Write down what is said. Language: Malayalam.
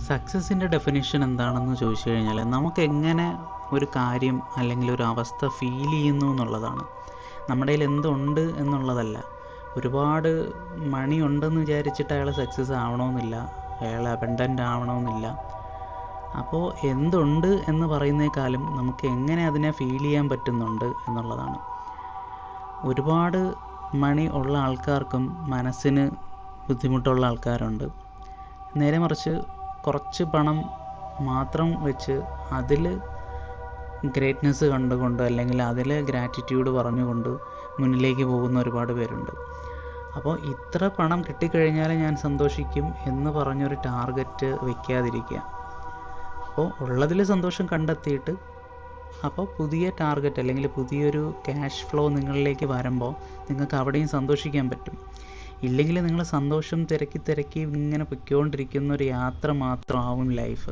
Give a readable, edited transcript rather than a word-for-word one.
സക്സസിൻ്റെ ഡെഫിനിഷൻ എന്താണെന്ന് ചോദിച്ചു കഴിഞ്ഞാൽ നമുക്ക് എങ്ങനെ ഒരു കാര്യം അല്ലെങ്കിൽ ഒരു അവസ്ഥ ഫീൽ ചെയ്യുന്നു എന്നുള്ളതാണ്. നമ്മുടെ കയ്യിൽ എന്തുണ്ട് എന്നുള്ളതല്ല. ഒരുപാട് മണി ഉണ്ടെന്ന് വിചാരിച്ചിട്ട് അയാൾ സക്സസ് ആവണമെന്നില്ല, അയാൾ അബണ്ടൻ്റ് ആവണമെന്നില്ല. അപ്പോൾ എന്തുണ്ട് എന്ന് പറയുന്നേക്കാളും നമുക്ക് എങ്ങനെ അതിനെ ഫീൽ ചെയ്യാൻ പറ്റുന്നുണ്ട് എന്നുള്ളതാണ്. ഒരുപാട് മണി ഉള്ള ആൾക്കാർക്കും മനസ്സിന് ബുദ്ധിമുട്ടുള്ള ആൾക്കാരുണ്ട്. നേരെ മറിച്ച് കുറച്ച് പണം മാത്രം വെച്ച് അതിൽ ഗ്രേറ്റ്നെസ് കണ്ടുകൊണ്ട് അല്ലെങ്കിൽ അതിൽ ഗ്രാറ്റിറ്റ്യൂഡ് പറഞ്ഞുകൊണ്ട് മുന്നിലേക്ക് പോകുന്ന ഒരുപാട് പേരുണ്ട്. അപ്പോൾ ഇത്ര പണം കിട്ടിക്കഴിഞ്ഞാൽ ഞാൻ സന്തോഷിക്കും എന്ന് പറഞ്ഞൊരു ടാർഗറ്റ് വയ്ക്കാതിരിക്കുക. അപ്പോൾ ഉള്ളതിൽ സന്തോഷം കണ്ടെത്തിയിട്ട് അപ്പോൾ പുതിയ ടാർഗറ്റ് അല്ലെങ്കിൽ പുതിയൊരു ക്യാഷ് ഫ്ലോ നിങ്ങളിലേക്ക് വരുമ്പോൾ നിങ്ങൾക്ക് അവിടെയും സന്തോഷിക്കാൻ പറ്റും. ഇല്ലെങ്കിൽ നിങ്ങൾ സന്തോഷം തിരക്കി ഇങ്ങനെ പൊയ്ക്കൊണ്ടിരിക്കുന്ന ഒരു യാത്ര മാത്രമാവും ലൈഫ്.